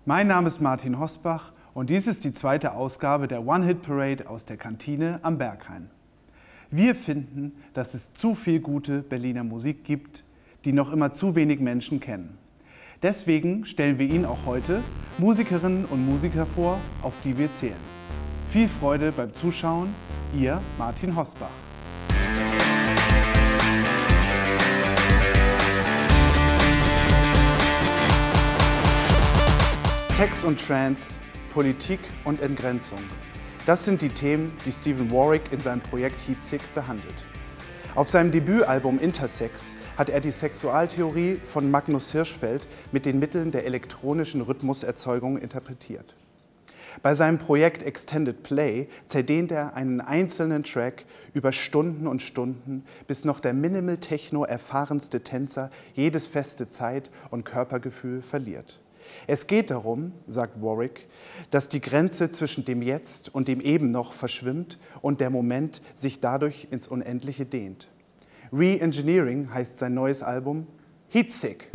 Mein Name ist Martin Hosbach und dies ist die zweite Ausgabe der One-Hit-Parade aus der Kantine am Berghain. Wir finden, dass es zu viel gute Berliner Musik gibt, die noch immer zu wenig Menschen kennen. Deswegen stellen wir Ihnen auch heute Musikerinnen und Musiker vor, auf die wir zählen. Viel Freude beim Zuschauen, Ihr Martin Hosbach. Sex und Trance, Politik und Entgrenzung. Das sind die Themen, die Stephen Warwick in seinem Projekt Heatsick behandelt. Auf seinem Debütalbum Intersex hat er die Sexualtheorie von Magnus Hirschfeld mit den Mitteln der elektronischen Rhythmuserzeugung interpretiert. Bei seinem Projekt Extended Play zerdehnt er einen einzelnen Track über Stunden und Stunden, bis noch der Minimal Techno erfahrenste Tänzer jedes feste Zeit- und Körpergefühl verliert. Es geht darum, sagt Warwick, dass die Grenze zwischen dem Jetzt und dem Eben noch verschwimmt und der Moment sich dadurch ins Unendliche dehnt. Re-Engineering heißt sein neues Album Heatsick.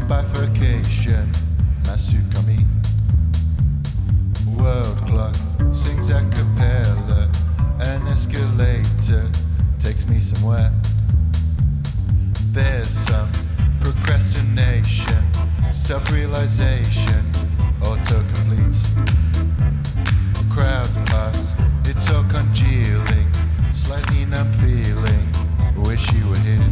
Bifurcation, Masukami. World clock sings a cappella. An escalator takes me somewhere. There's some procrastination, self-realization, autocomplete. Crowds pass, it's all congealing, slightly numb feeling. Wish you were here.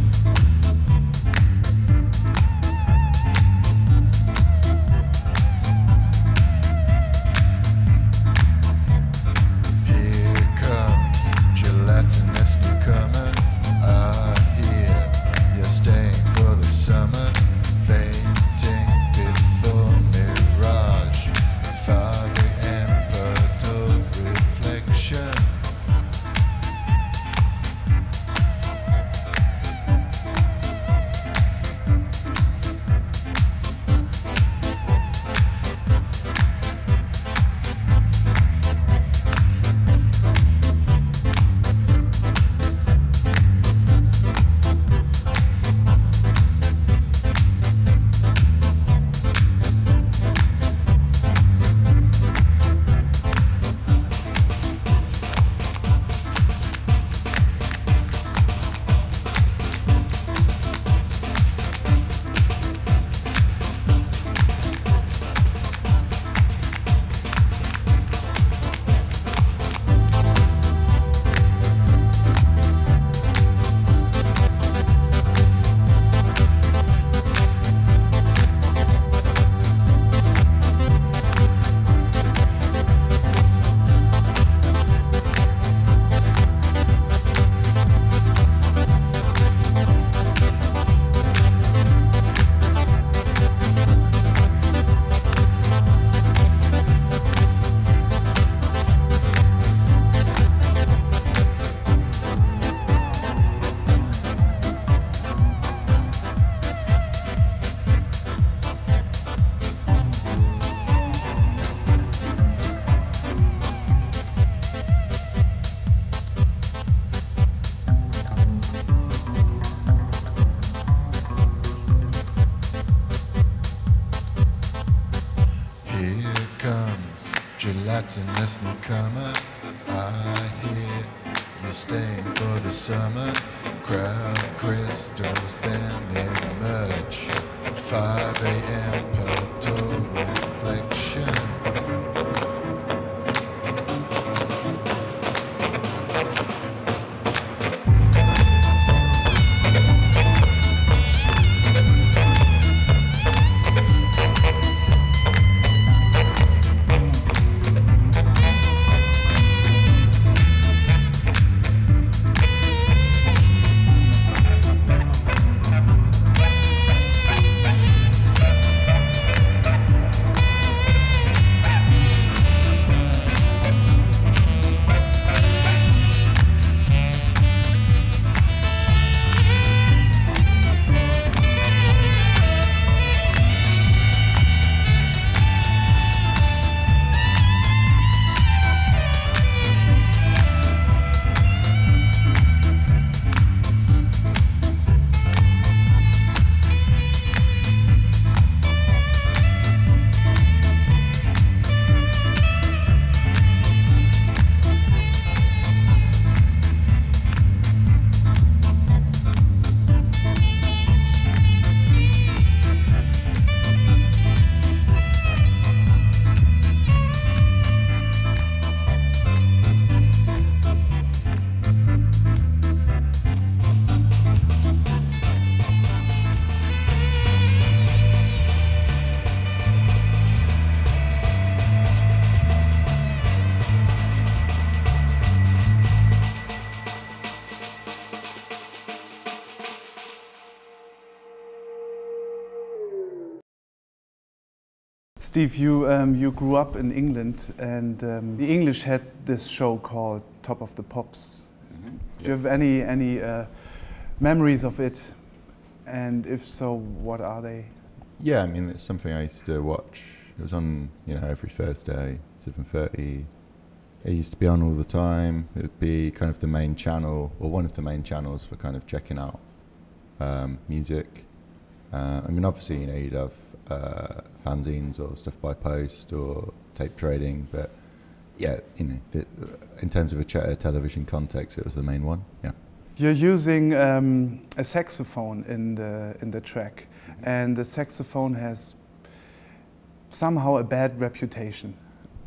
Gelatinous newcomer, I hear you're staying for the summer. Crowd crystals then emerge. 5 a.m. Porto reflection. Steve, you grew up in England, and the English had this show called Top of the Pops. Mm-hmm. Do you have any memories of it? And if so, what are they? Yeah, I mean, it's something I used to watch. It was on, every Thursday, 7:30. It used to be on all the time. It would be kind of the main channel, or one of the main channels for kind of checking out music. I mean, obviously, you'd have fanzines or stuff by post or tape trading, but yeah, in terms of a television context, it was the main one. Yeah. You're using a saxophone in the track, and the saxophone has somehow a bad reputation.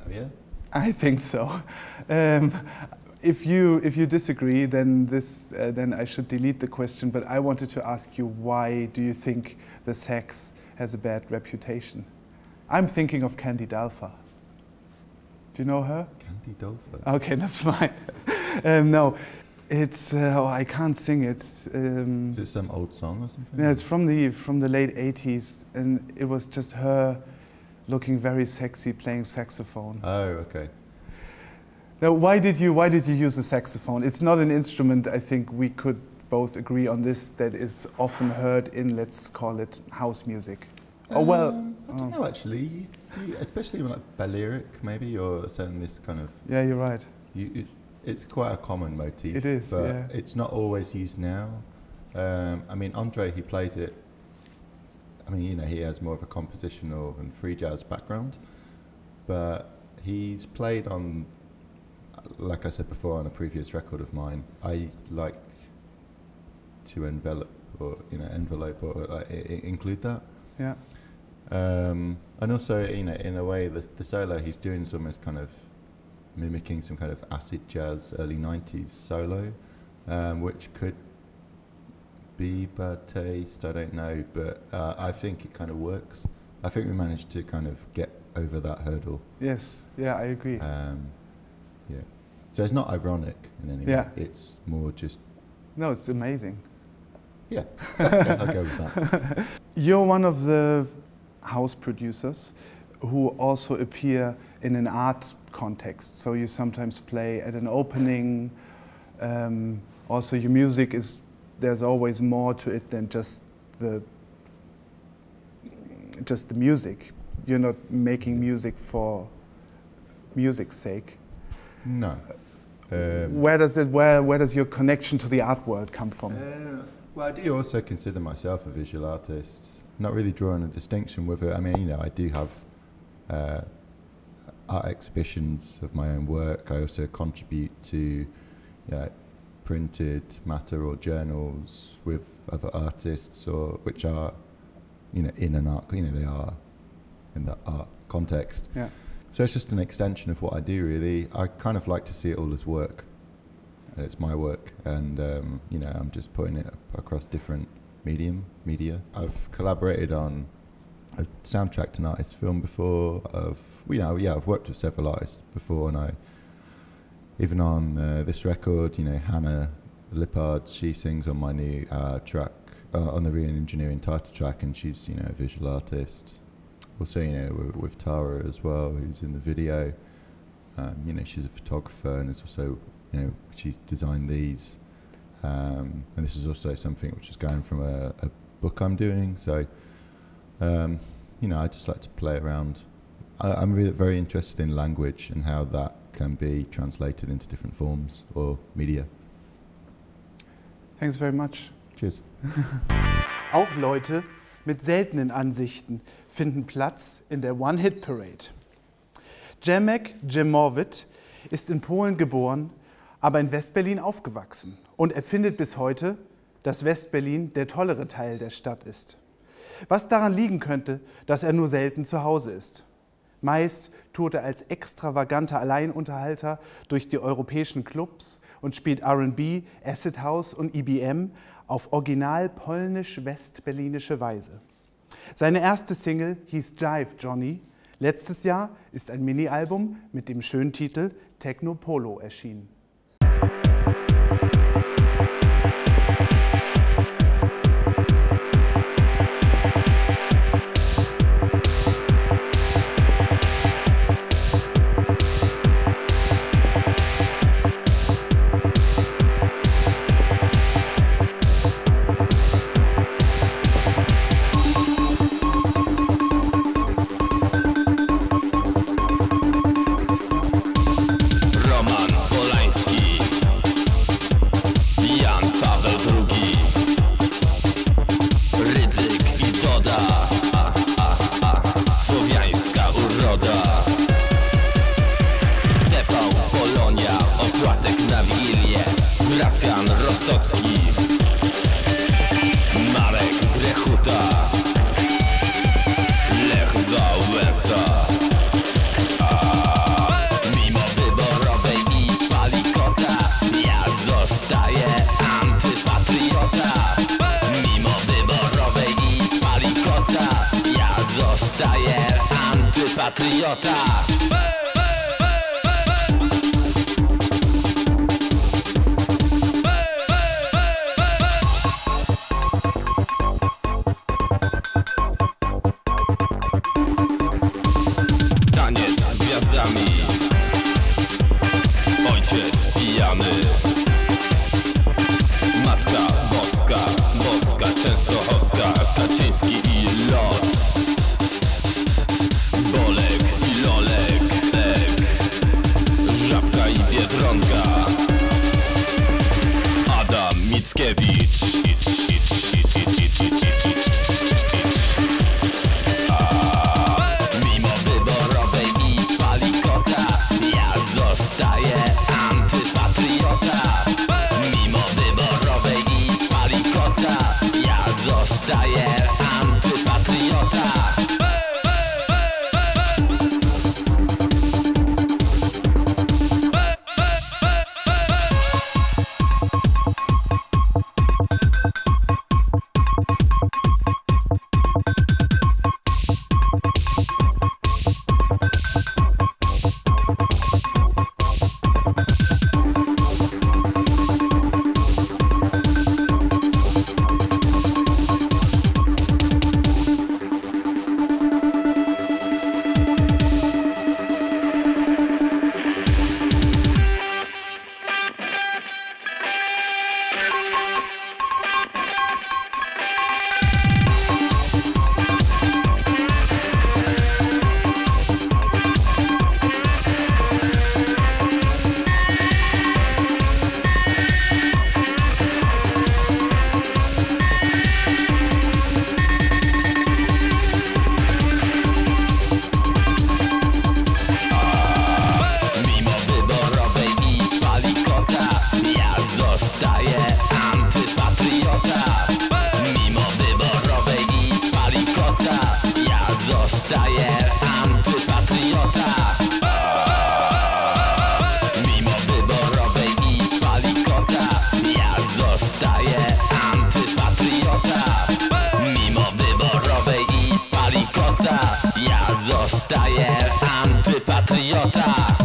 Oh yeah? I think so. If you disagree, then I should delete the question. But I wanted to ask you, why do you think the sax has a bad reputation? I'm thinking of Candy Dulfer. Do you know her? Candy Dulfer. Okay, that's fine. No, it's I can't sing it. Is it some old song or something? Yeah, it's from the late '80s, and it was just her looking very sexy playing saxophone. Oh, okay. Now, why did you use the saxophone? It's not an instrument, I think we could both agree on this, that is often heard in, let's call it, house music. I don't know actually. Especially in like Balearic maybe, or certain this kind of... Yeah, you're right. It's quite a common motif. It is, but yeah. It's not always used now. I mean, Andre, he plays it. I mean, he has more of a compositional and free jazz background, but he's played on, like I said before, on a previous record of mine. I like to envelope or include that. Yeah. And also, in a way, the solo he's doing is almost kind of mimicking some kind of acid jazz early '90s solo, which could be bad taste, I don't know, but I think it kind of works. I think we managed to kind of get over that hurdle. Yes, yeah, I agree. Yeah. So it's not ironic in any way, it's more just... No, it's amazing. Yeah, I'll go with that. You're one of the house producers who also appear in an art context. So you sometimes play at an opening. Also, your music is... There's always more to it than just the music. You're not making music for music's sake. No. Where does your connection to the art world come from? Well, I do also consider myself a visual artist. Not really drawing a distinction with it. I mean, I do have art exhibitions of my own work. I also contribute to, printed matter or journals with other artists, or which are, in an art, they are in the art context. Yeah. So it's just an extension of what I do, really. I kind of like to see it all as work, and it's my work, and I'm just putting it across different media. I've collaborated on a soundtrack to an artist's film before. I've worked with several artists before, and even on this record, Hannah Lippard, she sings on my new track, on the re-engineering title track, and she's, a visual artist. Also, with Tara as well, who's in the video. She's a photographer, and it's also, she designed these. And this is also something which is going from a book I'm doing. So, I just like to play around. I'm really very interested in language and how that can be translated into different forms or media. Thanks very much. Cheers. Auch Leute mit seltenen Ansichten finden Platz in der One-Hit-Parade. Jemek Jemowit ist in Polen geboren, aber in Westberlin aufgewachsen. Und er findet bis heute, dass Westberlin der tollere Teil der Stadt ist. Was daran liegen könnte, dass er nur selten zu Hause ist. Meist tourt er als extravaganter Alleinunterhalter durch die europäischen Clubs und spielt R&B, Acid House und EBM auf original polnisch-westberlinische Weise. Seine erste Single hieß Jive Johnny. Letztes Jahr ist ein Mini-Album mit dem schönen Titel Techno Polo erschienen. Antypatriota. Taniec z gwiazdami. Ojciec pijany. Matka boska, boska częstochowska. Kaczyński i lot. Bolek i Lolek, Ek. Żabka i Biedronka. Adam Mickiewicz. Mimo wyborowej i palikota, ja zostaję antypatriota. Mimo wyborowej i palikota, ja zostaję antypatriota.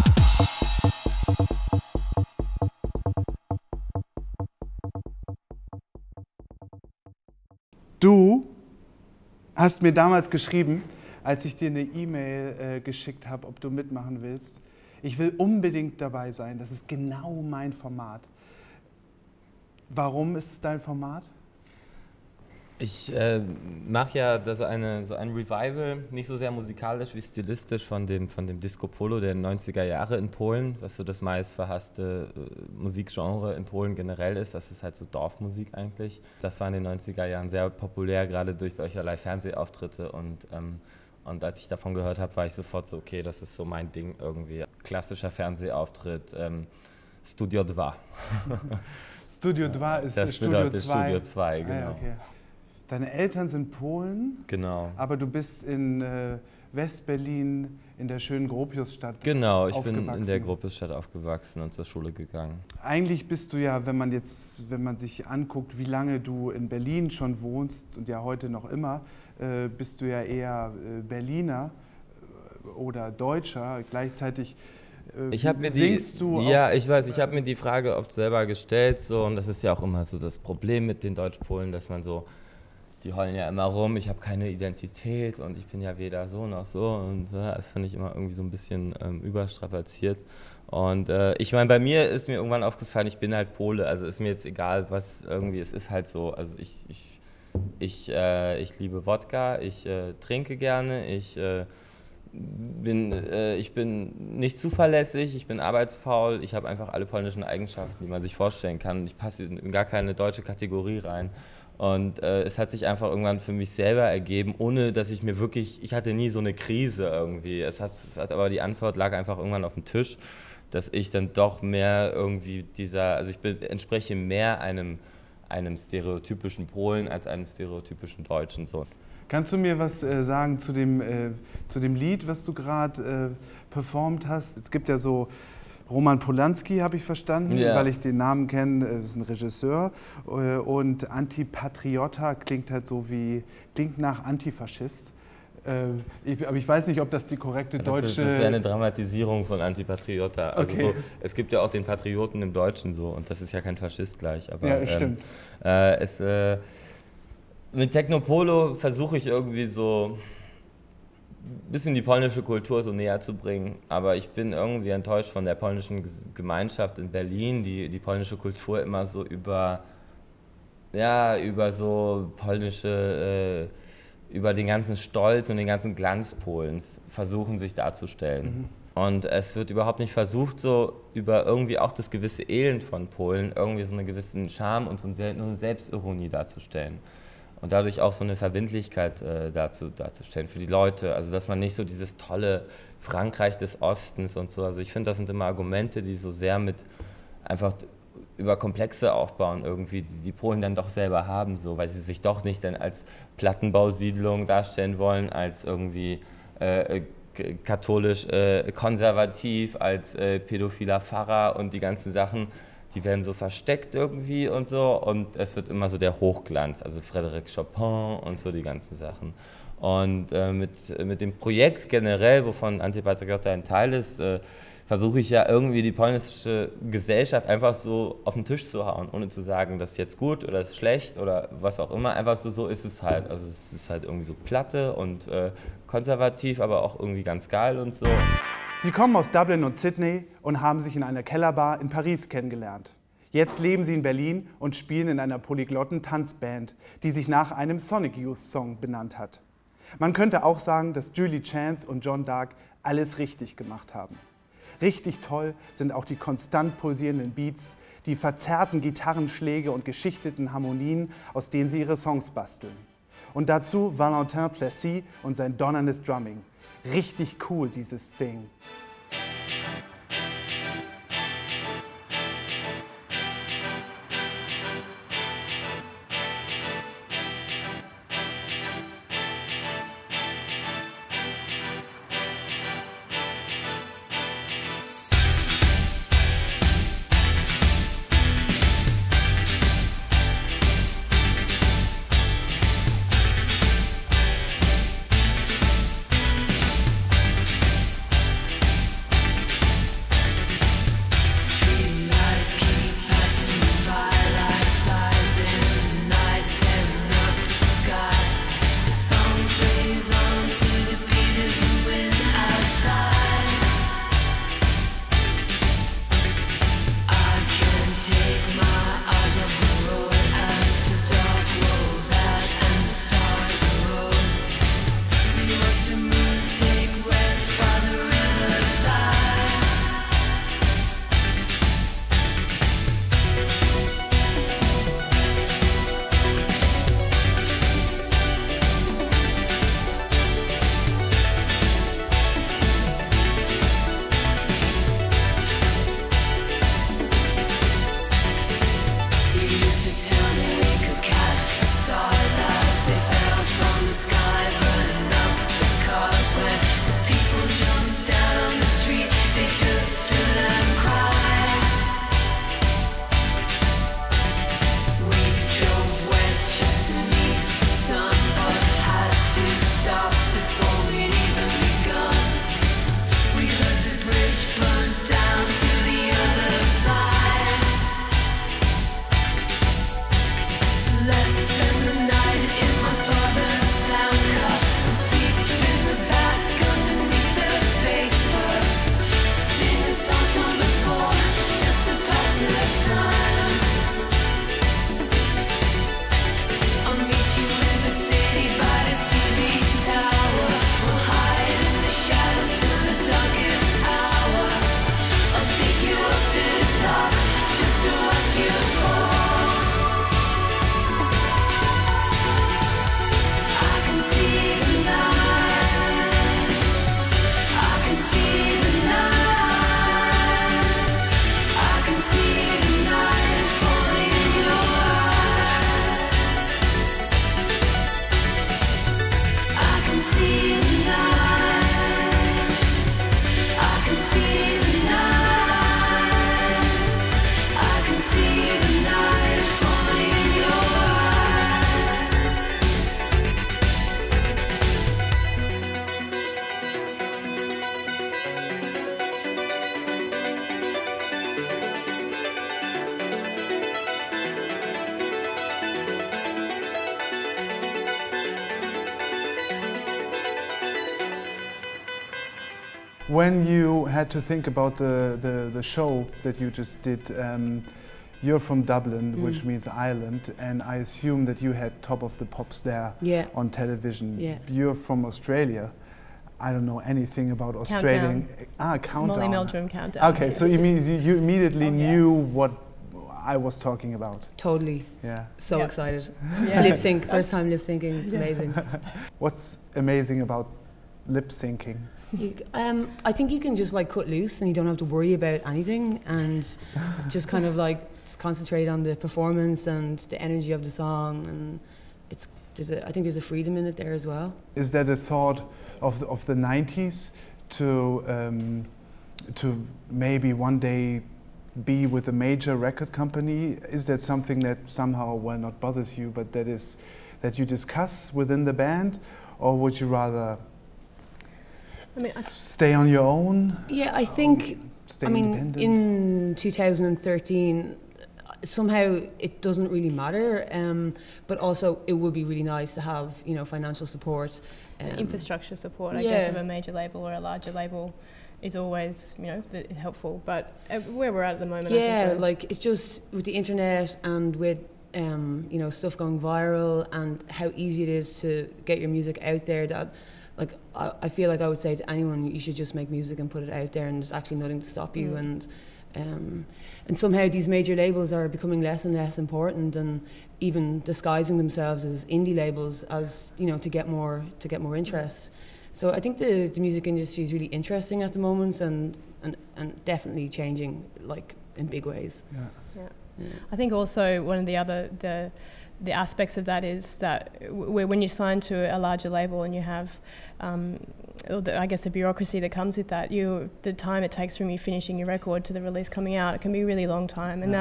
Du hast mir damals geschrieben, als ich dir eine E-Mail geschickt habe, ob du mitmachen willst. Ich will unbedingt dabei sein, das ist genau mein Format. Warum ist es dein Format? Ich mache ja so ein Revival, nicht so sehr musikalisch wie stilistisch von dem Disco Polo der 90er Jahre in Polen, was so das meist verhasste Musikgenre in Polen generell ist. Das ist halt so Dorfmusik eigentlich. Das war in den 90er Jahren sehr populär, gerade durch solcherlei Fernsehauftritte und als ich davon gehört habe, war ich sofort so, okay, das ist so mein Ding irgendwie. Klassischer Fernsehauftritt, Studio 2. Studio 2 ist das Studio 2. Studio 2, genau. Ah, ja, okay. Deine Eltern sind Polen, genau. Aber du bist in West-Berlin in der schönen Gropiusstadt Genau, ich bin in der Gropiusstadt aufgewachsen und zur Schule gegangen. Eigentlich bist du ja, wenn man sich anguckt, wie lange du in Berlin schon wohnst und ja heute noch immer, bist du ja eher Berliner oder Deutscher. Gleichzeitig singst du. Ja, ich weiß, ich habe mir die Frage oft selber gestellt so, und das ist ja auch immer so das Problem mit den Deutschpolen, dass man so, die heulen ja immer rum, ich habe keine Identität und ich bin ja weder so noch so und das finde ich immer irgendwie so ein bisschen überstrapaziert. Und ich meine, bei mir ist mir irgendwann aufgefallen, ich bin halt Pole, also ist mir jetzt egal, was irgendwie, es ist halt so, also ich liebe Wodka, ich trinke gerne, ich bin nicht zuverlässig, ich bin arbeitsfaul, ich habe einfach alle polnischen Eigenschaften, die man sich vorstellen kann. Ich passe in gar keine deutsche Kategorie rein. Und es hat sich einfach irgendwann für mich selber ergeben, ohne dass ich mir wirklich, ich hatte nie so eine Krise irgendwie. Aber die Antwort lag einfach irgendwann auf dem Tisch, dass ich dann doch mehr irgendwie entspreche mehr einem stereotypischen Polen als einem stereotypischen Deutschen. So. Kannst du mir was sagen zu dem Lied, was du gerade performt hast? Es gibt ja so Roman Polanski, habe ich verstanden, yeah, weil ich den Namen kenne, ist ein Regisseur. Und Antipatriota klingt halt so klingt nach Antifaschist. Aber ich weiß nicht, ob das die korrekte deutsche... Das ist ja eine Dramatisierung von Antipatriota. Also Okay. so, es gibt ja auch den Patrioten im Deutschen so und das ist ja kein Faschist gleich. Aber, Ja, stimmt. Mit Technopolo versuche ich irgendwie so ein bisschen die polnische Kultur so näher zu bringen, aber ich bin irgendwie enttäuscht von der polnischen Gemeinschaft in Berlin, die polnische Kultur immer so über so polnische, über den ganzen Stolz und den ganzen Glanz Polens versuchen sich darzustellen. Und es wird überhaupt nicht versucht, so über irgendwie auch das gewisse Elend von Polen irgendwie so einen gewissen Charme und so eine Selbstironie darzustellen. Und dadurch auch so eine Verbindlichkeit darzustellen für die Leute. Also dass man nicht so dieses tolle Frankreich des Ostens und so. Also ich finde, das sind immer Argumente, die so sehr mit einfach über Komplexe aufbauen irgendwie, die Polen dann doch selber haben, so, weil sie sich doch nicht dann als Plattenbausiedlung darstellen wollen, als irgendwie katholisch konservativ, als pädophiler Pfarrer und die ganzen Sachen. Die werden so versteckt irgendwie und so und es wird immer so der Hochglanz, also Frédéric Chopin und so die ganzen Sachen. Und mit dem Projekt generell, wovon Antipatriota ein Teil ist, versuche ich ja irgendwie die polnische Gesellschaft einfach so auf den Tisch zu hauen, ohne zu sagen, das ist jetzt gut oder das ist schlecht oder was auch immer, einfach so ist es halt. Also es ist halt irgendwie so platte und konservativ, aber auch irgendwie ganz geil und so. Sie kommen aus Dublin und Sydney und haben sich in einer Kellerbar in Paris kennengelernt. Jetzt leben sie in Berlin und spielen in einer polyglotten Tanzband, die sich nach einem Sonic Youth Song benannt hat. Man könnte auch sagen, dass Julie Chance und John Dark alles richtig gemacht haben. Richtig toll sind auch die konstant pulsierenden Beats, die verzerrten Gitarrenschläge und geschichteten Harmonien, aus denen sie ihre Songs basteln. Und dazu Valentin Plessy und sein donnerndes Drumming. Richtig cool, dieses Thing. When you had to think about the show that you just did, you're from Dublin, which means Ireland, and I assume that you had Top of the Pops there on television. Yeah. You're from Australia. I don't know anything about Australian. Countdown. Molly Meldrum Countdown. Okay, so you immediately knew what I was talking about. Totally. Yeah. So excited. To lip sync, first time lip syncing, it's amazing. What's amazing about lip syncing? I think you can just like cut loose and you don't have to worry about anything and just kind of like just concentrate on the performance and the energy of the song, and I think there's a freedom in it there as well. Is that a thought of the 90s to maybe one day be with a major record company? Is that something that somehow, well, not bothers you, but that you discuss within the band, or would you rather stay on your own? Yeah, I think, in 2013, somehow it doesn't really matter, but also it would be really nice to have, financial support. Infrastructure support, I guess, of a major label or a larger label is always, helpful. But where we're at the moment, I think like it's just with the internet and with, stuff going viral and how easy it is to get your music out there, that like I feel like I would say to anyone, you should just make music and put it out there, and there's actually nothing to stop you. And somehow these major labels are becoming less and less important, and even disguising themselves as indie labels, as to get more interest. So I think the music industry is really interesting at the moment, and definitely changing like in big ways. Yeah. I think also one of the aspects of that is that when you sign to a larger label and you have, I guess, the bureaucracy that comes with that, the time it takes from you finishing your record to the release coming out, it can be a really long time. And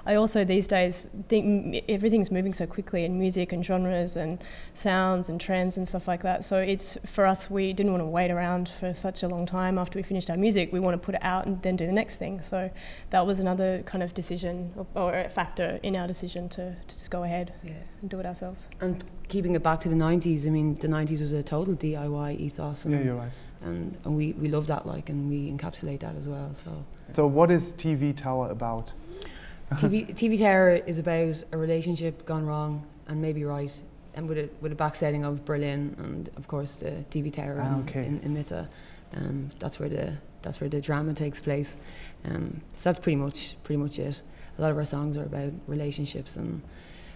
I also these days think everything's moving so quickly in music and genres and sounds and trends and stuff like that. So it's, for us, we didn't want to wait around for such a long time after we finished our music. We want to put it out and then do the next thing. So that was another kind of decision or a factor in our decision to just go ahead and do it ourselves. And keeping it back to the 90s, I mean, the 90s was a total DIY ethos. And, you're right. And we love that, and we encapsulate that as well. So what is TV Tower about? TV Tower is about a relationship gone wrong and maybe right, and with a backsetting of Berlin and of course the TV Tower in M.E.S.H. That's where the drama takes place. So that's pretty much it. A lot of our songs are about relationships and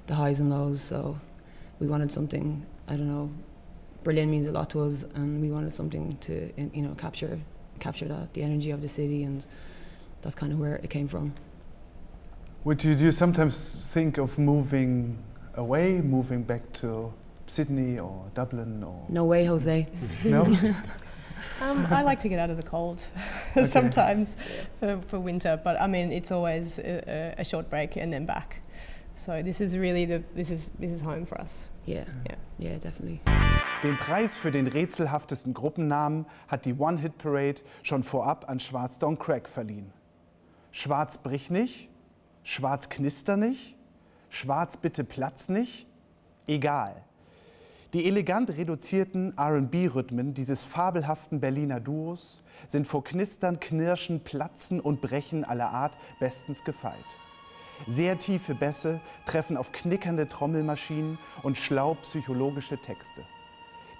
the highs and lows. So we wanted something, I don't know, Berlin means a lot to us, and we wanted something to capture that, the energy of the city, and that's kind of where it came from. Do you sometimes think of moving away, moving back to Sydney or Dublin? Or no way, Jose. No? I like to get out of the cold sometimes for winter, but I mean, it's always a short break and then back. So this is really this is home for us. Yeah, definitely. Den Preis für den rätselhaftesten Gruppennamen hat die One-Hit-Parade schon vorab an Schwarz Don't Crack verliehen. Schwarz brich nicht, Schwarz knister nicht, Schwarz bitte platz nicht, egal. Die elegant reduzierten R&B-Rhythmen dieses fabelhaften Berliner Duos sind vor Knistern, Knirschen, Platzen und Brechen aller Art bestens gefeit. Sehr tiefe Bässe treffen auf knickernde Trommelmaschinen und schlau psychologische Texte.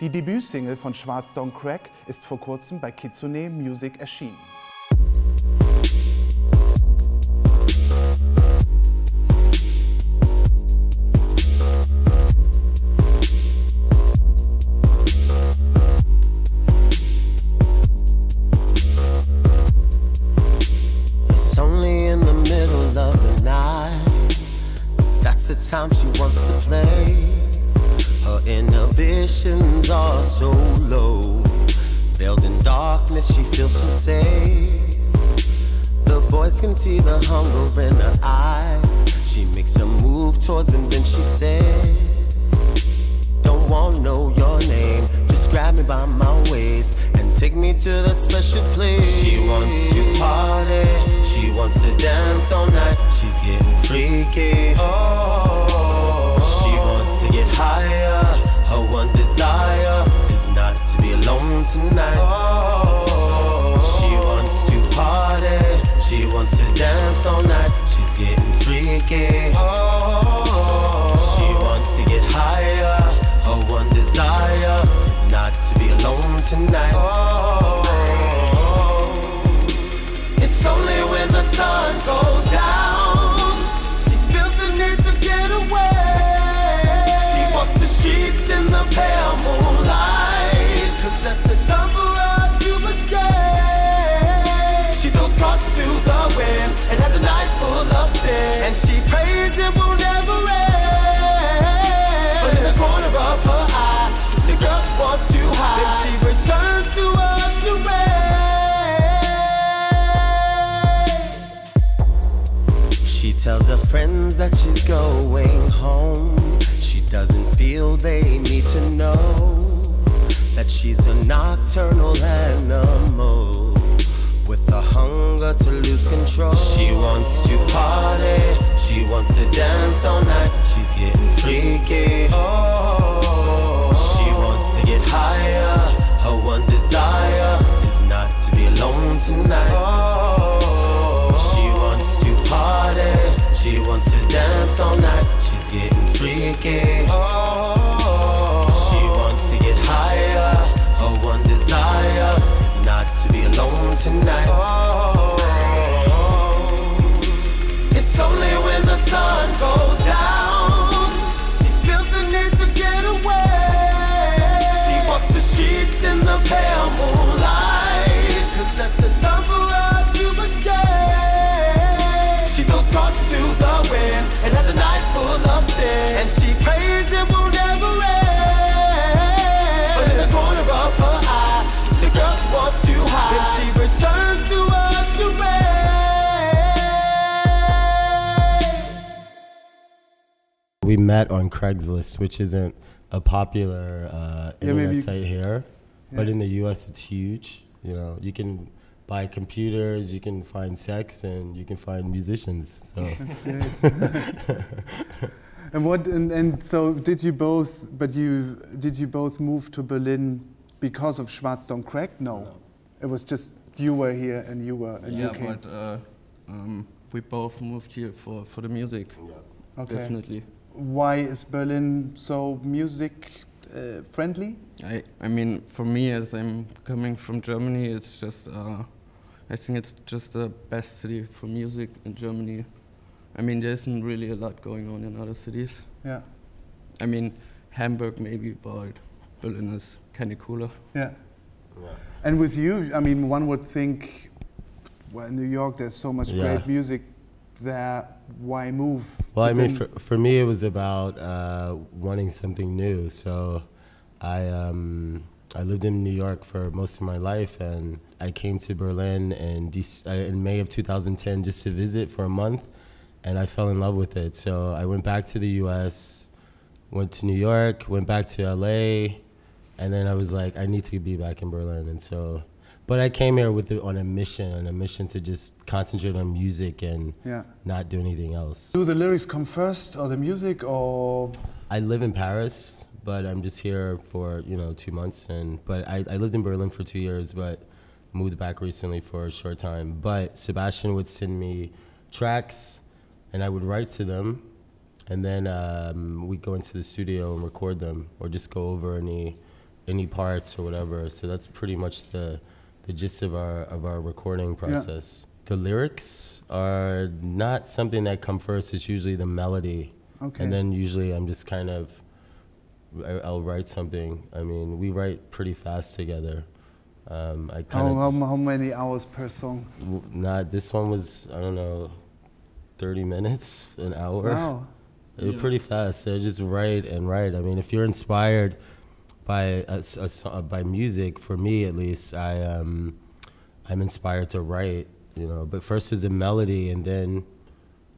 Die Debütsingle von Schwarz Don't Crack ist vor kurzem bei KYNN Music erschienen. The time she wants to play, her inhibitions are so low. Veiled in darkness, she feels so safe. The boys can see the hunger in her eyes. She makes a move towards him, then she says, don't wanna know your name, just grab me by my waist and take me to that special place. She wants to party, she wants to dance all night. She's getting freaky. Oh, she wants to get higher. Her one desire is not to be alone tonight. Oh, dance all night. She's getting freaky. She wants to get higher. Her one desire is not to be alone tonight. It's only when the sun goes down she feels the need to get away. She walks the streets in the pale moonlight, 'cause that's the time for her to escape. She throws caution to the wind and has a night full of sin, and she prays it will never end. But in the corner of her eye, she's the girl she wants to hide. Then she returns to her charade. She tells her friends that she's going home. She doesn't feel they need to know that she's a nocturnal animal with a hunger to lose control. She wants to party, she wants to dance all night. She's getting freaky. She wants to get higher. Her one desire is not to be alone tonight. She wants to party, she wants to dance all night. She's getting freaky. She wants to get higher. Her one desire is not to be alone tonight. It's only when the sun goes down she feels the need to get away. She walks the streets in the pale moonlight, 'cause that's the time for her to escape. She throws caution to the wind and has a night full of sin, and she prays it will never end. But in the corner of her eye, she's the girl she wants to hide. Then she returns to her charade. We met on Craigslist, which isn't a popular internet site here, but in the US it's huge. You know, you can buy computers, you can find sex, and you can find musicians. So. And so did you both? Did you both move to Berlin because of Schwarz Don't Crack? No, it was just you were here and you were and you came. Yeah, but we both moved here for the music. Yeah. Okay. Definitely. Why is Berlin so music friendly? I mean, for me, as I'm coming from Germany, it's just I think it's just the best city for music in Germany. I mean, there isn't really a lot going on in other cities. Yeah. I mean, Hamburg maybe, but Berlin is kind of cooler. Yeah. And with you, I mean, one would think, well, in New York, there's so much great music there. Why move? Well, I mean, for me, it was about wanting something new. So I lived in New York for most of my life, and I came to Berlin in May of 2010 just to visit for a month, and I fell in love with it. So I went back to the US, went to New York, went back to LA, and then I was like, I need to be back in Berlin. And so, but I came here on a mission to just concentrate on music and not do anything else. Do the lyrics come first, or the music, or? I live in Paris, but I'm just here for 2 months. But I lived in Berlin for 2 years, but moved back recently for a short time. But Sebastian would send me tracks, and I would write to them, and then we'd go into the studio and record them, or just go over any parts or whatever. So that's pretty much the gist of our recording process. The lyrics are not something that come first. It's usually the melody. Okay. And then usually I'm just kind of, I'll write something. I mean, we write pretty fast together. How many hours per song? This one was, I don't know, 30 minutes, an hour. Wow. They were pretty fast. So just write and write. I mean, if you're inspired by music, for me at least, I'm inspired to write, But first is a melody, and then,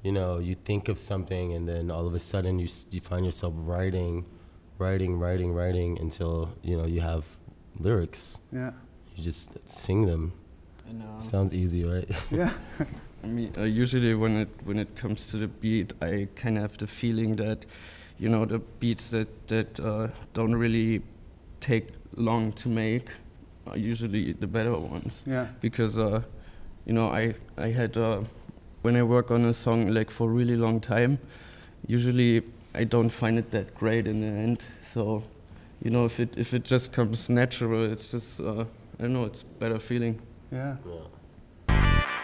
you think of something, and then all of a sudden you find yourself writing until you have lyrics. Yeah. You just sing them. I know. Sounds easy, right? Yeah. I mean, usually when it comes to the beat, I kind of have the feeling that, the beats that don't really take long to make are usually the better ones. Yeah. Because I had When I work on a song like for a really long time, usually I don't find it that great in the end. So, you know, if it just comes natural, it's just, I don't know, it's a better feeling. Ja.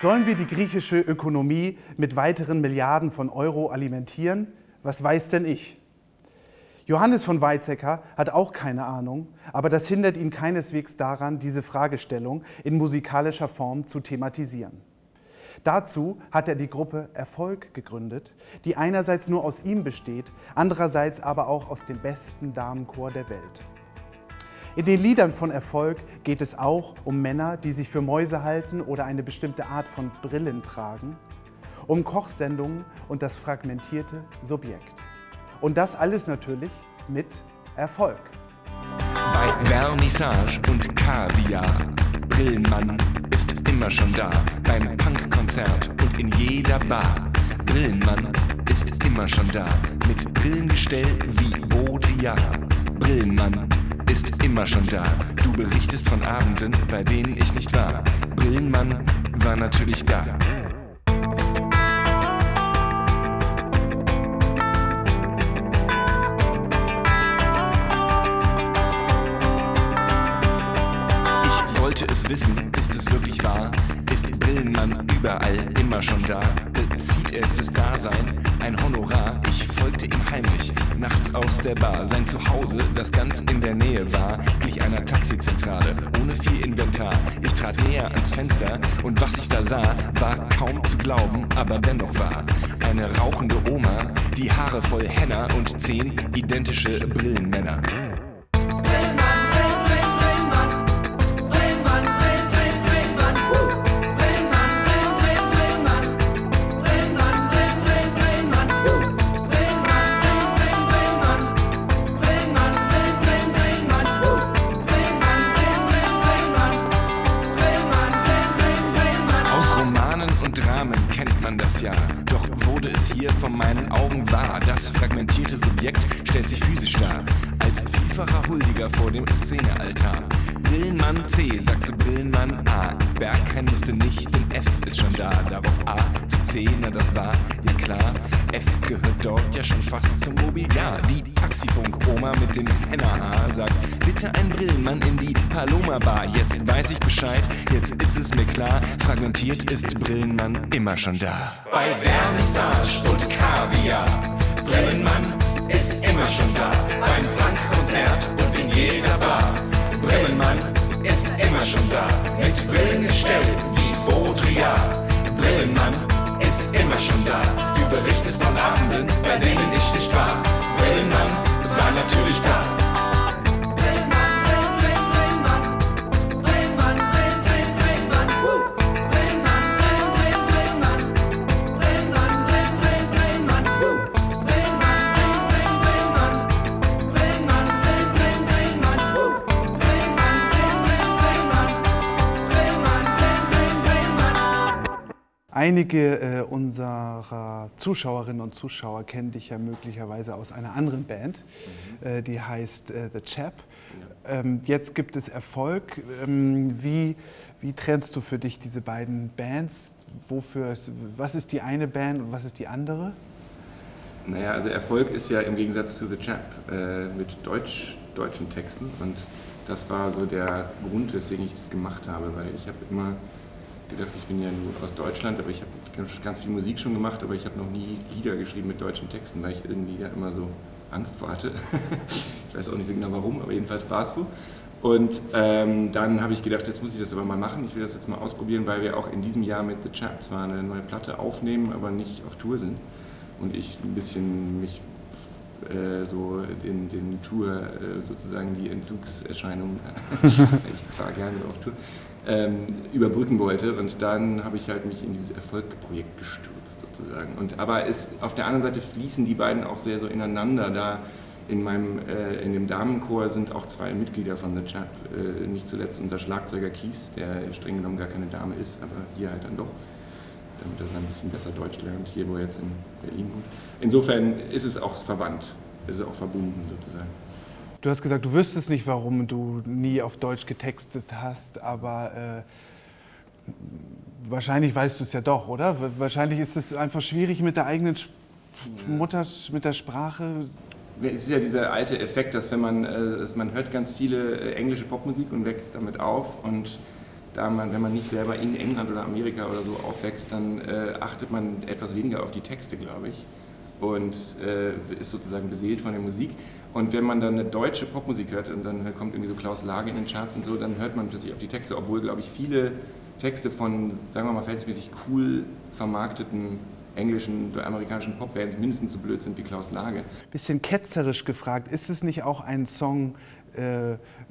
Sollen wir die griechische Ökonomie mit weiteren Milliarden von Euro alimentieren? Was weiß denn ich? Johannes von Weizsäcker hat auch keine Ahnung, aber das hindert ihn keineswegs daran, diese Fragestellung in musikalischer Form zu thematisieren. Dazu hat er die Gruppe Erfolg gegründet, die einerseits nur aus ihm besteht, andererseits aber auch aus dem besten Damenchor der Welt. In den Liedern von Erfolg geht es auch um Männer, die sich für Mäuse halten oder eine bestimmte Art von Brillen tragen, um Kochsendungen und das fragmentierte Subjekt. Und das alles natürlich mit Erfolg. Bei Vernissage und Kaviar, Brillenmann ist immer schon da. Beim Punkkonzert und in jeder Bar, Brillenmann ist immer schon da. Mit Brillengestell wie Baudrillard, Brillenmann ist immer schon da. Du berichtest von Abenden, bei denen ich nicht war. Brillenmann war natürlich da. Wollte es wissen, ist es wirklich wahr? Ist Brillenmann überall immer schon da? Bezieht er fürs Dasein ein Honorar? Ich folgte ihm heimlich, nachts aus der Bar. Sein Zuhause, das ganz in der Nähe war, glich einer Taxizentrale, ohne viel Inventar. Ich trat näher ans Fenster und was ich da sah, war kaum zu glauben, aber dennoch wahr. Eine rauchende Oma, die Haare voll Henna und 10 identische Brillenmänner. Doch wurde es hier von meinen Augen wahr. Das fragmentierte Subjekt stellt sich physisch dar, als vielfacher Huldiger vor dem Szenealtar. Brillenmann C sagt zu Brillenmann A. Ins Berghain musste nicht, denn F ist schon da. Darauf A zu C, na das war ja klar. F gehört dort ja schon fast zum Mobiliar. Die Taxifunk-Oma mit dem Henna-Haar sagt: Bitte ein Brillenmann in die Paloma-Bar. Jetzt weiß ich Bescheid, jetzt ist es mir klar. Fragmentiert ist Brillenmann immer schon da. Bei Vernissage und Kaviar, Brillenmann ist immer schon da. Beim Punkkonzert und in jeder Bar, Brillenmann ist immer schon da. Mit Brillengestell wie Baudrillard, Brillenmann ist immer schon da. Du berichtest von Abenden, bei denen ich nicht war. Brillenmann war natürlich da. Einige unserer Zuschauerinnen und Zuschauer kennen dich ja möglicherweise aus einer anderen Band, die heißt The Chap. Jetzt gibt es Erfolg. Wie trennst du für dich diese beiden Bands? Was ist die eine Band und was ist die andere? Naja, also Erfolg ist ja im Gegensatz zu The Chap mit deutschen Texten, und das war so der Grund, weswegen ich das gemacht habe, weil ich habe immer gedacht, ich bin ja nur aus Deutschland, aber ich habe ganz viel Musik schon gemacht, aber ich habe noch nie Lieder geschrieben mit deutschen Texten, weil ich irgendwie ja immer so Angst vor hatte. Ich weiß auch nicht so genau warum, aber jedenfalls war es so. Und dann habe ich gedacht, jetzt muss ich das aber mal machen, ich will das jetzt mal ausprobieren, weil wir auch in diesem Jahr mit The Chap zwar eine neue Platte aufnehmen, aber nicht auf Tour sind. Und ich ein bisschen mich so den Tour, sozusagen die Entzugserscheinungen, ich fahre gerne auf Tour, überbrücken wollte, und dann habe ich halt mich in dieses Erfolgprojekt gestürzt sozusagen. Aber auf der anderen Seite fließen die beiden auch sehr so ineinander. Da in dem Damenchor sind auch 2 Mitglieder von The Chap, nicht zuletzt unser Schlagzeuger Kies, der streng genommen gar keine Dame ist, aber hier halt dann doch, damit er ein bisschen besser Deutsch lernt, hier wo er jetzt in Berlin wohnt. Insofern ist es auch verwandt, ist es auch verbunden sozusagen. Du hast gesagt, du wüsstest nicht, warum du nie auf Deutsch getextet hast, aber Wahrscheinlich weißt du es ja doch, oder? Wahrscheinlich ist es einfach schwierig mit der eigenen Mutter, mit der Sprache. Es ist ja dieser alte Effekt, dass wenn man hört ganz viele englische Popmusik und wächst damit auf, und wenn man nicht selber in England oder Amerika oder so aufwächst, dann achtet man etwas weniger auf die Texte, glaube ich, und ist sozusagen beseelt von der Musik. Und wenn man dann eine deutsche Popmusik hört und dann kommt irgendwie so Klaus Lage in den Charts und so, dann hört man plötzlich auf die Texte, obwohl, glaube ich, viele Texte von, sagen wir mal, verhältnismäßig cool vermarkteten englischen oder amerikanischen Popbands mindestens so blöd sind wie Klaus Lage. Bisschen ketzerisch gefragt, ist es nicht auch ein Song,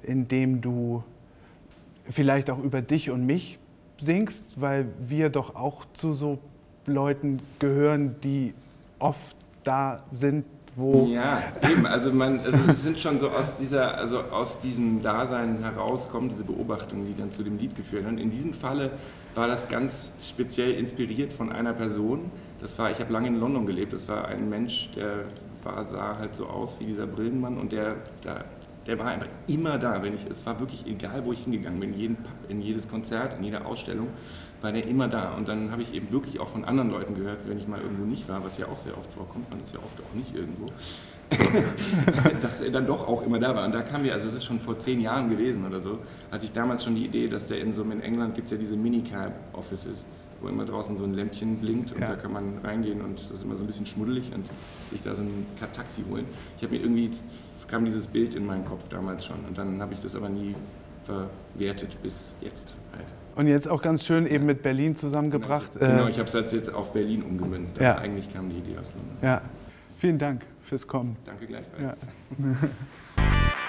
in dem du vielleicht auch über dich und mich singst, weil wir doch auch zu so Leuten gehören, die oft da sind, wo... Ja, eben, also es sind schon so aus diesem Dasein herauskommen diese Beobachtungen, die dann zu dem Lied geführt haben. In diesem Falle war das ganz speziell inspiriert von einer Person. Ich habe lange in London gelebt, das war ein Mensch, der sah halt so aus wie dieser Brillenmann, und der war einfach immer da. Es war wirklich egal, wo ich hingegangen bin, in jedes Konzert, in jeder Ausstellung, war der immer da. Und dann habe ich eben wirklich auch von anderen Leuten gehört, wenn ich mal irgendwo nicht war, was ja auch sehr oft vorkommt, man ist ja oft auch nicht irgendwo, dass er dann doch auch immer da war. Und da kam mir, also das ist schon vor 10 Jahren gewesen oder so, hatte ich damals schon die Idee, dass der in England gibt es ja diese Minicab-Offices, wo immer draußen so ein Lämpchen blinkt, und da kann man reingehen und das ist immer so ein bisschen schmuddelig und sich da so ein Taxi holen. Kam dieses Bild in meinen Kopf damals schon, und dann habe ich das aber nie verwertet bis jetzt halt. Und jetzt auch ganz schön eben mit Berlin zusammengebracht. Genau, ich habe es jetzt auf Berlin umgemünzt, aber eigentlich kam die Idee aus London. Ja, vielen Dank fürs Kommen. Danke gleichfalls. Ja.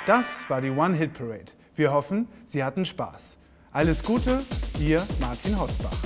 Das war die One-Hit-Parade. Wir hoffen, Sie hatten Spaß. Alles Gute, Ihr Martin Hosbach.